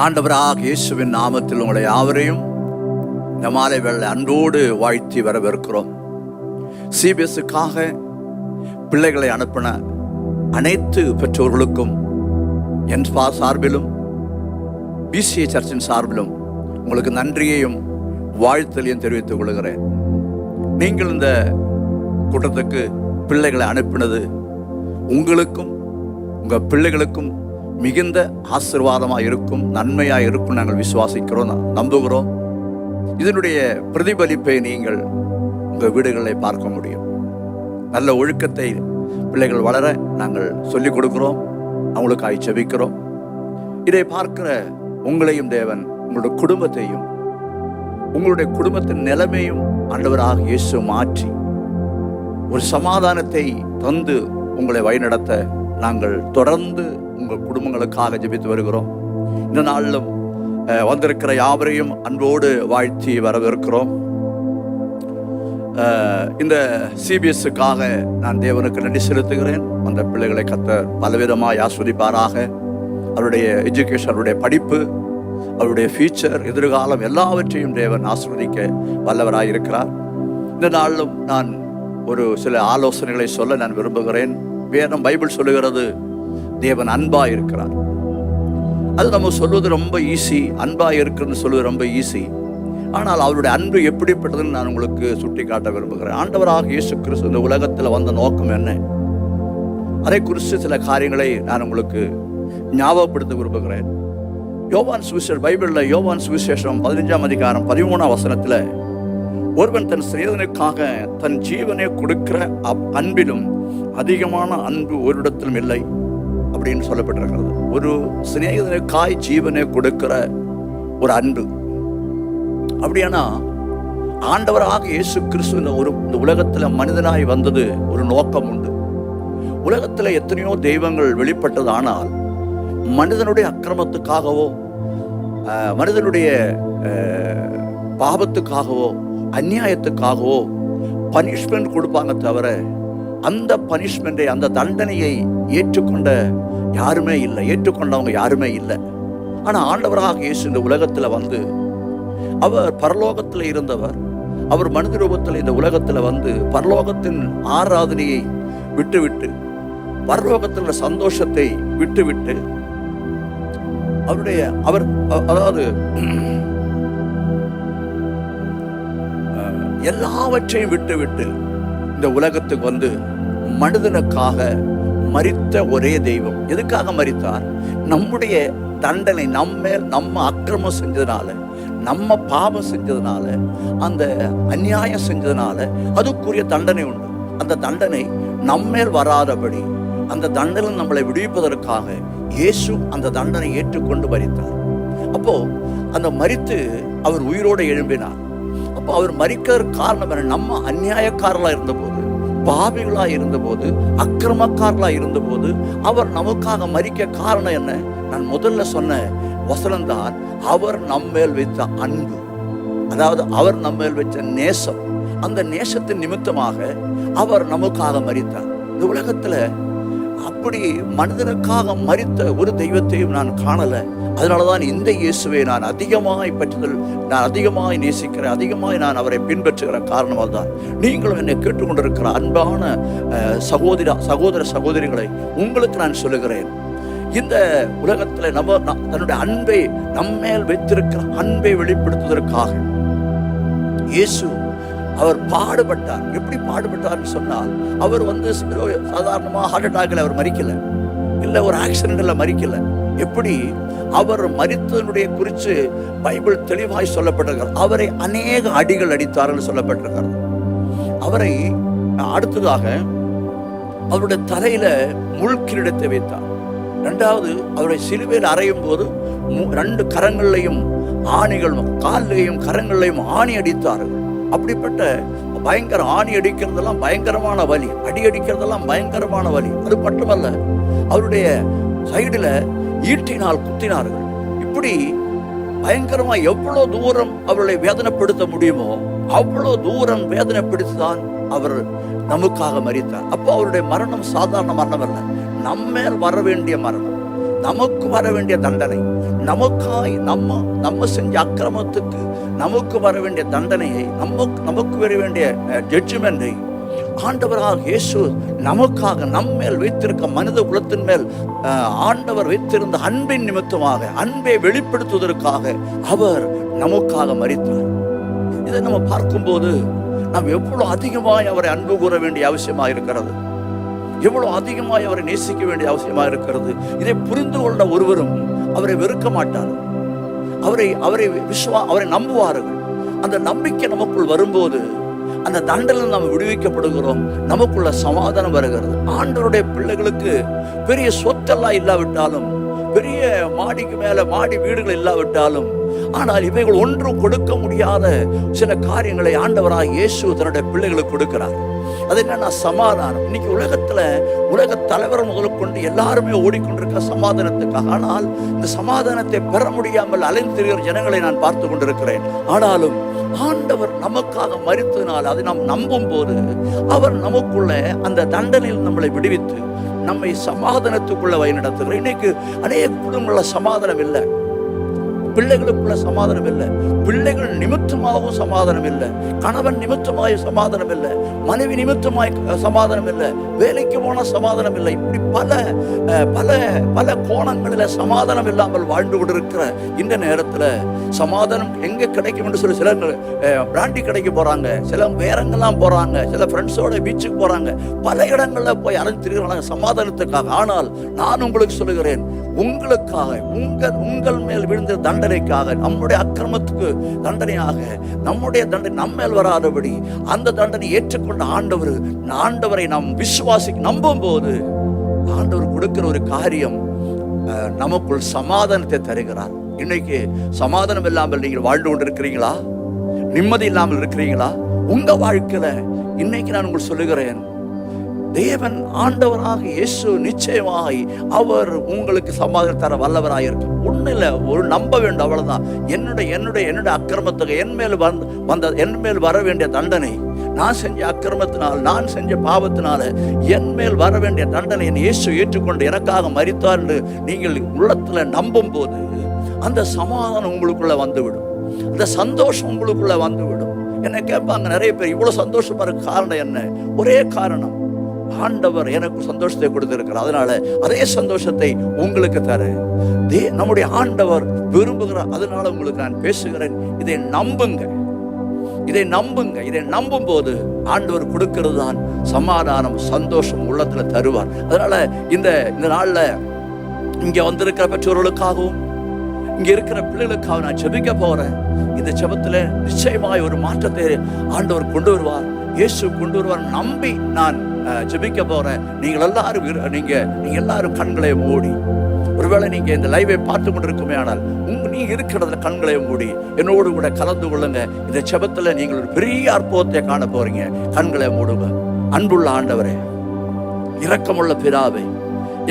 ஆண்டவராக இயேசுவின் நாமத்தில் உங்களை யாவரையும் இந்த மாலை வேளை அன்போடு வாழ்த்தி வரவேற்கிறோம். சிபிஎஸ்க்காக பிள்ளைகளை அனுப்பின அனைத்து பெற்றோர்களுக்கும் என் சார்பிலும் பிசிஏ சர்ச்சின் சார்பிலும் உங்களுக்கு நன்றியையும் வாழ்த்தலையும் தெரிவித்துக் கொள்கிறேன். நீங்கள் இந்த கூட்டத்துக்கு பிள்ளைகளை அனுப்பினது உங்களுக்கும் உங்கள் பிள்ளைகளுக்கும் மிகுந்த ஆசீர்வாதமாக இருக்கும், நன்மையாக இருக்கும் நாங்கள் விசுவாசிக்கிறோம், நம்புகிறோம். இதனுடைய பிரதிபலிப்பை நீங்கள் உங்கள் வீடுகளில் பார்க்க முடியும். நல்ல ஒழுக்கத்தை பிள்ளைகள் வளர நாங்கள் சொல்லிக் கொடுக்கிறோம், அவங்களுக்காக ஜெபிக்கிறோம். இதை பார்க்கிற உங்களையும் தேவன் உங்களுடைய குடும்பத்தையும் உங்களுடைய குடும்பத்தின் நிலைமையும் ஆண்டவராக இயேசு மாற்றி ஒரு சமாதானத்தை தந்து உங்களை வழிநடத்த நாங்கள் தொடர்ந்து உங்கள் குடும்பங்களுக்காக ஜெபித்து வருகிறோம். இந்த நாளிலும் வந்திருக்கிற யாவரையும் அன்போடு வாழ்த்தி வரவேற்கிறோம். இந்த சிபிஎஸ்க்காக நான் தேவனுக்கு நன்றி செலுத்துகிறேன். அந்த பிள்ளைகளை கர்த்தர் பலவிதமாக ஆஸ்வதிப்பாராக. அவருடைய எஜுகேஷன், அவருடைய படிப்பு, அவருடைய ஃபியூச்சர், எதிர்காலம் எல்லாவற்றையும் தேவன் ஆஸ்வதிக்க வல்லவராக இருக்கிறார். இந்த நாளிலும் நான் ஒரு சில ஆலோசனைகளை சொல்ல நான் விரும்புகிறேன். வேதம் பைபிள் சொல்லுகிறது தேவன் அன்பா இருக்கிறார். அது நம்ம சொல்வது ரொம்ப ஈஸி, அன்பா இருக்குன்னு சொல்வது ரொம்ப ஈஸி. ஆனால் அவருடைய அன்பு எப்படிப்பட்டதுன்னு நான் உங்களுக்கு சுட்டி காட்ட விரும்புகிறேன். ஆண்டவராக இயேசு கிறிஸ்து இந்த உலகத்தில் வந்த நோக்கம் என்ன, அதை குறித்து சில காரியங்களை நான் உங்களுக்கு ஞாபகப்படுத்த விரும்புகிறேன். யோவான் சுவிசேஷம், பைபிளில் யோவான் சுவிசேஷம் 15ஆம் அதிகாரம் 13ஆம் வசனத்தில் ஒருவன் தன் சிநேகிதனுக்காக தன் ஜீவனை கொடுக்கிற அன்பிலும் அதிகமான அன்பு ஒரு இடத்திலும் இல்லை அப்படின்னு சொல்லப்பட்டிருக்கிறது. ஒரு சிநேகிதனுக்காய் ஜீவனை கொடுக்கிற ஒரு அன்பு. அப்படியானா ஆண்டவராக இயேசு கிறிஸ்து இந்த உலகத்துல மனிதனாய் வந்தது ஒரு நோக்கம் உண்டு. உலகத்துல எத்தனையோ தெய்வங்கள் வெளிப்பட்டது. ஆனால் மனிதனுடைய அக்கிரமத்துக்காகவோ மனிதனுடைய பாவத்துக்காகவோ அநியாயத்துக்காகவோ பனிஷ்மெண்ட் கொடுப்பாங்க தவிர அந்த பனிஷ்மெண்டை, அந்த தண்டனையை ஏற்றுக்கொண்ட யாருமே இல்லை, ஏற்றுக்கொண்டவங்க யாருமே இல்லை. ஆனால் ஆண்டவராக இயேசு இந்த உலகத்தில் வந்து அவர் பரலோகத்தில் இருந்தவர். அவர் மனித ரூபத்தில் இந்த உலகத்தில் வந்து பரலோகத்தின் ஆராதனையை விட்டுவிட்டு, பரலோகத்தில் சந்தோஷத்தை விட்டுவிட்டு, அவர் அதாவது எல்லாவற்றையும் விட்டுவிட்டு இந்த உலகத்துக்கு வந்து மனிதனுக்காக மரித்த ஒரே தெய்வம். எதுக்காக மரித்தார்? நம்முடைய தண்டனை, நம்ம அக்கிரமம் செஞ்சதுனால, நம்ம பாவம் செஞ்சதுனால, அந்த அநியாயம் செஞ்சதுனால அதுக்குரிய தண்டனை உண்டு. அந்த தண்டனை நம்மேல் வராதபடி, அந்த தண்டனை நம்மளை விடுவிப்பதற்காக இயேசு அந்த தண்டனை ஏற்றுக்கொண்டு மரித்தார். அப்போ அந்த மரித்து அவர் உயிரோடு எழும்பினார். அப்போ அவர் மரிக்கிறதுக்கு காரணம் என்ன? நம்ம அநியாயக்காரர்களா இருந்தபோது, பாவிகளா இருந்தபோது, அக்கிரமக்காரர்களா இருந்தபோது அவர் நமக்காக மரிக்க காரணம் என்ன? நான் முதல்ல சொன்ன வசனம்தான், அவர் நம்மேல் வைத்த அன்பு. அதாவது அவர் நம்மேல் வைத்த நேசம். அந்த நேசத்தின் நிமித்தமாக அவர் நமக்காக மரித்தார். இந்த உலகத்துல அப்படி மனிதனுக்காக மரித்த ஒரு தெய்வத்தையும் நான் காணல. அதனாலதான் இந்த இயேசுவை நான் அதிகமாய் பற்றுதல், நான் அதிகமாய் நேசிக்கிறேன், அதிகமாய் நான் அவரை பின்பற்றுகிற காரணமாக தான் நீங்களும் என்னை கேட்டுக்கொண்டிருக்கிற அன்பான சகோதர சகோதரிகளை உங்களுக்கு நான் சொல்லுகிறேன். இந்த உலகத்துல தன்னுடைய அன்பை, நம்மேல் வைத்திருக்கிற அன்பை வெளிப்படுத்துவதற்காக இயேசு அவர் பாடுபட்டார். எப்படி பாடுபட்டார்னு சொன்னால், அவர் வந்து சாதாரணமாக ஹார்ட் அட்டாக்ல அவர் மரிக்கல, இல்லை ஒரு ஆக்சிடென்ட்ல மரிக்கல. எப்படி அவர் மரித்ததனுடைய குறித்து பைபிள் தெளிவாய் சொல்லப்பட்டிருக்கிறது. அவரை அநேக அடிகள் அடித்தார்கள் சொல்லப்பட்டிருக்கிறது. அவரை அடுத்ததாக அவருடைய தலையில முள் கிரீடத்தை வைத்தார். இரண்டாவது, அவருடைய சிலுவையில் அறையும் போது 2 கரங்களையும் ஆணிகள், காலையும் கரங்களையும் ஆணி அடித்தார்கள். அப்படிப்பட்ட பயங்கர ஆணி அடிக்கிறதெல்லாம் பயங்கரமான வலி, அடி அடிக்கிறதெல்லாம் பயங்கரமான வலி. அது மட்டுமல்ல, அவருடைய சைடுல ஈட்டினால் குத்தினார்கள். இப்படி பயங்கரமா எவ்வளவு தூரம் அவர்களை வேதனைப்படுத்த முடியுமோ அவ்வளவு தூரம் வேதனைப்படுத்திதான் அவர் நமக்காக மரித்தார். அப்போ அவருடைய மரணம் சாதாரண மரணம் அல்ல, நம்மேல் வர வேண்டிய மரணம். நமக்கு வர வேண்டிய தண்டனை, நமக்காய் நம்ம செஞ்ச அக்கிரமத்துக்கு நமக்கு வர வேண்டிய தண்டனையை, நமக்கு வர வேண்டிய ஜட்ஜ்மெண்டை ஆண்டவராக இயேசு நமக்காக நம்மேல் வைத்திருக்க மனித குலத்தின் மேல் ஆண்டவர் வைத்திருந்த அன்பின் நிமித்தமாக, அன்பை வெளிப்படுத்துவதற்காக அவர் நமக்காக மரித்தார். இதை நம்ம பார்க்கும்போது நாம் எவ்வளவு அதிகமாய் அவரை அன்பு கூற வேண்டிய அவசியமாக இருக்கிறது, எவ்வளவு அதிகமாய் அவரை நேசிக்க வேண்டிய அவசியமாக இருக்கிறது. இதை புரிந்து கொண்ட ஒருவரும் அவரை வெறுக்க மாட்டார், அவரை நம்புவார்கள். அந்த நம்பிக்கை நமக்குள் வரும்போது அந்த தண்டனை நாம் விடுவிக்கப்படுகிறோம், நமக்குள்ள சமாதானம் வருகிறது. ஆண்டவருடைய பிள்ளைகளுக்கு பெரிய சொத்தெல்லாம் இல்லாவிட்டாலும், பெரிய மாடிக்கு மேல மாடி வீடுகள் இல்லாவிட்டாலும், ஆனால் இவைகள் ஒன்றும் கொடுக்க முடியாத சில காரியங்களை ஆண்டவராக இயேசு தன்னுடைய பிள்ளைகளுக்கு கொடுக்கிறார். அது என்னன்னா சமாதானம். இன்னைக்கு உலக தலைவர் முதல் கொண்டு எல்லாருமே ஓடிக்கொண்டிருக்க சமாதானத்துக்காக. ஆனால் இந்த சமாதானத்தை பெற முடியாமல் அலைந்திருக்கிற ஜனங்களை நான் பார்த்து கொண்டிருக்கிறேன். ஆனாலும் ஆண்டவர் நமக்காக மரித்ததினால் அதை நாம் நம்பும் போது அவர் நமக்குள்ள அந்த தண்டனையில் நம்மளை விடுவித்து நம்மை சமாதானத்துக்குள்ள வழிநடத்துகிறார். இன்னைக்கு அநேக குடும்பங்கள சமாதானம் இல்லை, பிள்ளைகளுக்குள்ள சமாதானம் இல்லை, பிள்ளைகள் நிமித்தமாகவும் சமாதானம் இல்லை, கணவன் நிமித்தமாய் சமாதானம் இல்லை, மனைவி நிமித்தமாய் சமாதானம் இல்லை, வேலைக்கு போன சமாதானம் இல்லை. இப்படி பல பல பல கோணங்களில் சமாதானம் இல்லாமல் வாழ்ந்து கொண்டிருக்கிற இந்த நேரத்தில் சமாதானம் எங்கே கிடைக்கும் என்று சொல்லி சிலர் பிராண்டி கடைக்கு போறாங்க, சில வேறங்கெல்லாம் போறாங்க, சில ஃப்ரெண்ட்ஸோட பீச்சுக்கு போறாங்க, பல இடங்களில் போய் அலைஞ்சிருக்கிறாங்க சமாதானத்துக்காக. ஆனால் நான் உங்களுக்கு சொல்லுகிறேன், உங்களுக்காக உங்கள் மேல் விழுந்த தண்டனைக்காக, நம்முடைய அக்கிரமத்துக்கு தண்டனையாக, நம்முடைய தண்டனை நம்ம மேல் வராதபடி அந்த தண்டனை ஏற்றுக்கொண்ட ஆண்டவரை நாம் நம்பும் போது ஆண்டவர் கொடுக்கிற ஒரு காரியம் நமக்குள் சமாதானத்தை தருகிறார். இன்னைக்கு சமாதானம் இல்லாமல் நீங்கள் வாழ்ந்து கொண்டு இருக்கிறீங்களா? நிம்மதி இல்லாமல் இருக்கிறீங்களா? உங்க வாழ்க்கையில இன்னைக்கு நான் உங்களுக்கு சொல்லுகிறேன், தேவன் ஆண்டவராக இயேசு நிச்சயமாய் அவர் உங்களுக்கு சமாதானம் தர வல்லவராயிருக்க. ஒண்ணு இல்லை, ஒரு நம்ப வேண்டும், அவ்வளவுதான். என்னுடைய அக்கிரமத்துக்கு என் மேல் வர வேண்டிய தண்டனை, நான் செஞ்ச அக்கிரமத்தினால், நான் செஞ்ச பாவத்தினால என் மேல் வர வேண்டிய தண்டனை என் இயேசு ஏற்றுக்கொண்டு எனக்காக மரித்தார் என்று நீங்கள் உள்ளத்துல நம்பும் போது அந்த சமாதானம் உங்களுக்குள்ள வந்துவிடும், அந்த சந்தோஷம் உங்களுக்குள்ள வந்துவிடும். என்ன கேட்பாங்க நிறைய பேர், இவ்வளவு சந்தோஷமா இருக்க காரணம் என்ன? ஒரே காரணம், ஆண்டவர் எனக்கு சந்தோஷத்தை கொடுத்திருக்கிறார், அதனால அதே சந்தோஷத்தை உங்களுக்கு தர நம்முடைய ஆண்டவர் விரும்புகிறார். அதனால உங்களுக்கு நான் பேசுகிறேன், இதை நம்புங்க. இதை நம்பும் போது ஆண்டவர் கொடுக்கிறது தான் சமாதானம், சந்தோஷம் உள்ளத்துல தருவார். அதனால இந்த நாள்ல இங்க வந்திருக்கிற பெற்றோர்களுக்காகவும் இங்க இருக்கிற பிள்ளைகளுக்காக நான் ஜெபிக்க போறேன். இந்த ஜெபத்துல நிச்சயமாய் ஒரு மாற்றத்தை ஆண்டவர் கொண்டு வருவார், இயேசு கொண்டு வருவார் நம்பி நான் ஜெபிக்க போறேன். நீங்க எல்லாரும் கண்களை மூடி, ஒருவேளை நீங்க இந்த லைவை பார்த்து கொண்டிருக்குமே ஆனால் நீங்க இருக்கிறதுல கண்களை மூடி என்னோடு கூட கலந்து கொள்ளுங்க. இந்த ஜெபத்துல நீங்கள் ஒரு பெரிய அற்புதத்தை காண போறீங்க. கண்களை மூடுங்க. அன்புள்ள ஆண்டவரே, இரக்கமுள்ள பிதாவே,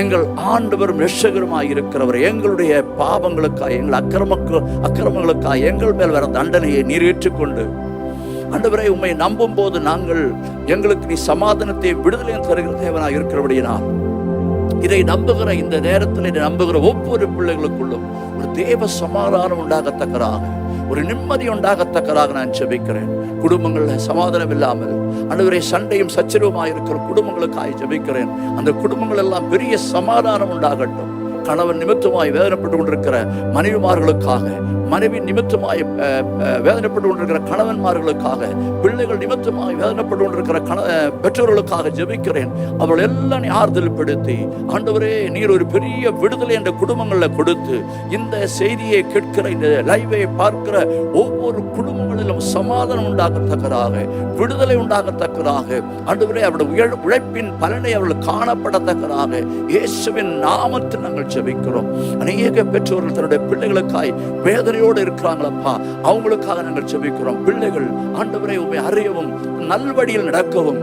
எங்கள் ஆண்டவரும் இரட்சகருமாய் இருக்கிறவர், எங்களுடைய பாவங்களுக்காய், எங்கள் அக்கிரமங்களுக்காய் எங்கள் மேல் வர தண்டனையை நீர் ஏற்றுக்கொண்டு ஆண்டவரே உம்மை நம்பும் போது எங்களுக்கு நீ சமாதானத்தை விடுதலையும் தருகிற தேவனாய் இருக்கிறபடியினால் இதை நம்புகிற இந்த நேரத்தில் இதை நம்புகிற ஒவ்வொரு பிள்ளைகளுக்குள்ளும் ஒரு தேவ சமாதானம் உண்டாகத்தக்கதாக, ஒரு நிம்மதி உண்டாகத்தக்கதாக நான் ஜெபிக்கிறேன். குடும்பங்களில் சமாதானம் இல்லாமல் ஆண்டவரே சண்டையும் சச்சரவுமாய் இருக்கிற குடும்பங்களுக்காய் ஜெபிக்கிறேன். அந்த குடும்பங்கள் எல்லாம் பெரிய சமாதானம் உண்டாகட்டும். கணவன் நிமித்தமாய் வேதனைப்பட்டு கொண்டிருக்கிற மனைவிமார்களுக்காக, மனைவி நிமித்தமாய் வேதனைப்பட்டு கொண்டிருக்கிற கணவன்மார்களுக்காக, பிள்ளைகள் நிமித்தமாய் வேதனைப்பட்டு கொண்டிருக்கிற பெற்றோர்களுக்காக ஜெபிக்கிறேன். அவர்கள் எல்லாம் ஆறுதல் படுத்தி ஆண்டவரே நீர் ஒரு பெரிய விடுதலை என்ற குடும்பங்களில் கொடுத்து இந்த செய்தியை கேட்கிற, இந்த லைவை பார்க்கிற ஒவ்வொரு குடும்பங்களிலும் சமாதானம் உண்டாகத்தக்கதாக, விடுதலை உண்டாகத்தக்கதாக, ஆண்டவரே அவருடைய உழைப்பின் பலனை அவர்கள் காணப்படத்தக்கதாக இயேசுவின் நாமத்தில் நாங்கள் ஜெபிக்கிறோம். அநேக பெற்றோர்கள் தன்னுடைய பிள்ளைகளுக்காய் வேதனையோடு இருக்கிறாங்களப்பா, அவங்களுக்காக நாங்கள் ஜெபிக்கிறோம். பிள்ளைகள் ஆண்டவரை உம்மை அறியவும், நல்வழியில் நடக்கவும்,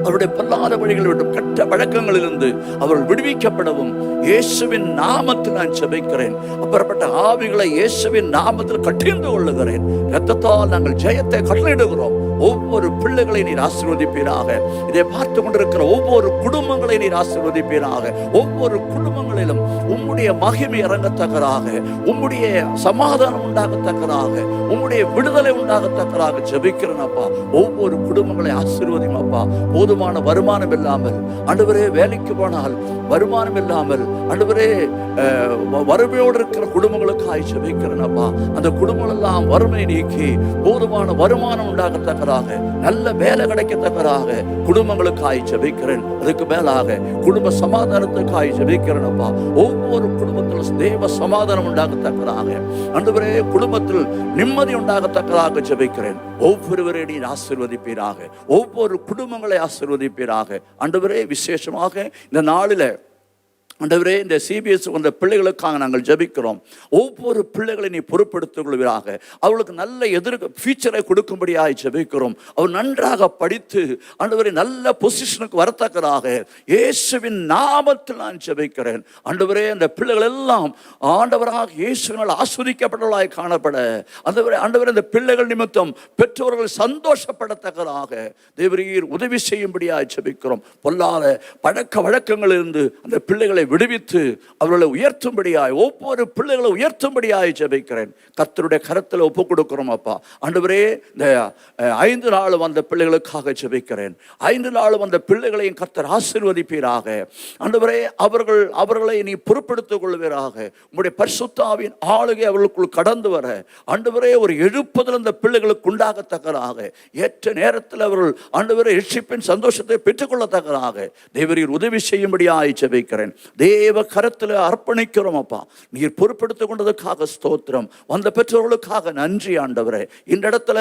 அவருடைய பொல்லாத வழிகளை விட்டு கெட்ட வழக்கங்களிலிருந்து அவர்கள் விடுவிக்கப்படவும் இயேசுவின் நாமத்தில் நான் ஜெபிக்கிறேன். அப்பேற்பட்ட ஆவிகளை இயேசுவின் நாமத்தில் கட்டிந்து கொள்ளுகிறேன். இரத்தத்தால் நாங்கள் ஜெயத்தை கட்டளையிடுகிறோம். ஒவ்வொரு பிள்ளைகளை நீர் ஆசீர்வதிப்பீராக. இதை பார்த்து கொண்டிருக்கிற ஒவ்வொரு குடும்பங்களை நீர் ஆசீர்வதிப்பீராக. ஒவ்வொரு குடும்பங்களிலும் உம்முடைய மகிமை இறங்கத்தக்கதாக, உம்முடைய சமாதானம் உண்டாகத்தக்கதாக, உம்முடைய விடுதலை உண்டாகத்தக்கதாக ஜெபிக்கிறேன் அப்பா. ஒவ்வொரு குடும்பங்களை ஆசீர்வதியும் அப்பா. போதுமான வருமானம் இல்லாமல் ஆண்டவரே, வேலைக்கு போனால் வருமானம் இல்லாமல் ஆண்டவரே வறுமையோடு இருக்கிற குடும்பங்களுக்காய் ஜெபிக்கிறேன் அப்பா. அந்த குடும்பங்கள் எல்லாம் வறுமை நீக்கி போதுமான வருமானம் உண்டாகத்தக்கதாக, நல்ல வேலை கிடைக்கத்தக்கதாக குடும்பங்களுக்காய் ஜெபிக்கிறேன். அதுக்கு மேலாக குடும்ப சமாதானத்துக்காய் ஜெபிக்கிறேன் அப்பா. ஒவ்வொரு குடும்பத்தில் தேவ சமாதானம் உண்டாகத்தக்கதாக ஆண்டவரே, குடும்பத்தில் நிம்மதி உண்டாகத்தக்கதாக ஜெபிக்கிறேன். ஒவ்வொருவரையும் நீர் ஆசீர்வதிப்பீராக. ஒவ்வொரு குடும்பங்களை ஆசீர்வதிப்பீராக ஆண்டவரே. விசேஷமாக இந்த நாளில் ஆண்டவரே, இந்த CBS வந்த பிள்ளைகளுக்காக நாங்கள் ஜெபிக்கிறோம். ஒவ்வொரு பிள்ளைகளை நீ பொறுப்படுத்திக் கொள்வீராக. அவர்களுக்கு நல்ல ஃபியூச்சரை கொடுக்கும்படியாக ஜெபிக்கிறோம். அவர் நன்றாக படித்து ஆண்டவரே நல்ல பொசிஷனுக்கு வரத்தக்கதாக இயேசுவின் நாமத்தில் நான் ஜெபிக்கிறேன். ஆண்டவரே, அந்த பிள்ளைகள் எல்லாம் ஆண்டவராக இயேசுவினால் ஆஸ்வதிக்கப்பட்டவர்களாய் காணப்பட ஆண்டவரே, அந்த பிள்ளைகள் நிமித்தம் பெற்றோர்கள் சந்தோஷப்படத்தக்கதாக தேவரீர் உதவி செய்யும்படியாக ஜெபிக்கிறோம். பொல்லாத பழக்க வழக்கங்களிலிருந்து அந்த பிள்ளைகளை விடுவித்து அவர்களை உயர்த்தும்படியாய், ஒவ்வொரு பிள்ளைகளை உயர்த்தும்படியாய் ஜெபிக்கிறேன். கர்த்தருடைய கரத்தில் ஒப்புக் கொடுக்கிறோம் அப்பா. ஆண்டவரே, இந்த 5 நாள் வந்த பிள்ளைகளுக்காக ஜெபிக்கிறேன். 5 நாள் வந்த பிள்ளைகளையும் கர்த்தர் ஆசீர்வதிப்பீராக. ஆண்டவரே, அவர்களை நீ பொறுப்படுத்திக் கொள்வீராக. உம்முடைய பரிசுத்த ஆவியின் ஆளுகை அவர்களுக்குள் கடந்து வர ஆண்டவரே, ஒரு எழுப்புதல் அந்த பிள்ளைகளுக்கு உண்டாகத்தக்கதாக, ஏற்ற நேரத்தில் அவர்கள் ஆண்டவரே ரட்சிப்பின் சந்தோஷத்தை பெற்றுக்கொள்ளத்தக்கதாக தேவரீர் உதவி செய்யும்படியாய் ஜெபிக்கிறேன். தேவ கரத்தில் அர்ப்பணிக்கிறோம் அப்பா. நீர் பொறுப்படுத்திக் கொண்டதுக்காக ஸ்தோத்திரம். வந்த பெற்றோர்களுக்காக நன்றி ஆண்டவரே. இந்த இடத்துல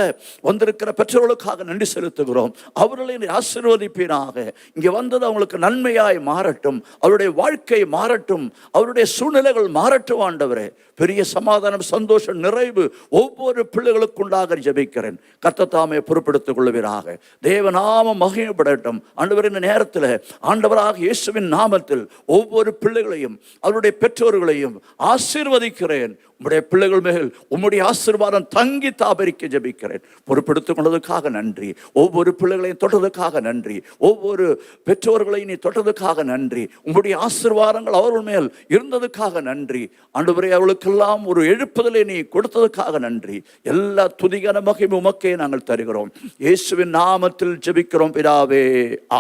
வந்திருக்கிற பெற்றோர்களுக்காக நன்றி செலுத்துகிறோம். அவர்களை ஆசீர்வதிப்பீராக. இங்கே வந்தது அவங்களுக்கு நன்மையாய் மாறட்டும், அவருடைய வாழ்க்கை மாறட்டும், அவருடைய சூழ்நிலைகள் மாறட்டும் ஆண்டவரே. பெரிய சமாதானம், சந்தோஷம், நிறைவு ஒவ்வொரு பிள்ளைகளுக்கு உண்டாக ஜெபிக்கிறேன். கர்த்தர் தாமே பொறுப்படுத்திக் கொள்வீராக. தேவநாமம் மகிமைப்படட்டும் ஆண்டவர். இந்த நேரத்தில் ஆண்டவராக இயேசுவின் நாமத்தில் ஒவ்வொரு பிள்ளைகளையும் அவருடைய பெற்றோர்களையும் ஆசீர்வதிக்கிறேன். உம்முடைய பிள்ளைகள் மேல் உம்முடைய ஆசீர்வாதம் தங்கி தாபரிக்க ஜெபிக்கிறேன். பொறுப்படுத்திக் கொண்டதுக்காக நன்றி. ஒவ்வொரு பிள்ளைகளையும் தொட்டதுக்காக நன்றி. ஒவ்வொரு பெற்றோர்களையும் நீ தொட்டதுக்காக நன்றி. உம்முடைய ஆசீர்வாதங்கள் அவர்கள் மேல் இருந்ததுக்காக நன்றி ஆண்டவரே. அவளுக்கெல்லாம் ஒரு எழுப்புதலை நீ கொடுத்ததுக்காக நன்றி. எல்லா துதிகன மகிமை உமக்கே நாங்கள் தருகிறோம். இயேசுவின் நாமத்தில் ஜெபிக்கிறோம் பிதாவே,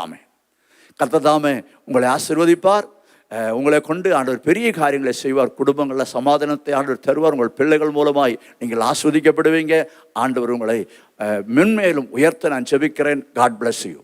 ஆமென். கர்த்தர் தாமே உங்களை ஆசீர்வதிப்பார். உங்களை கொண்டு ஆண்டவர் பெரிய காரியங்களை செய்வார். குடும்பங்களில் சமாதானத்தை ஆண்டவர் தருவார். உங்கள் பிள்ளைகள் மூலமாய் நீங்கள் ஆஸ்வதிக்கப்படுவீங்க. ஆண்டவர் உங்களை மென்மேலும் உயர்த்த நான் ஜெபிக்கிறேன். God bless you.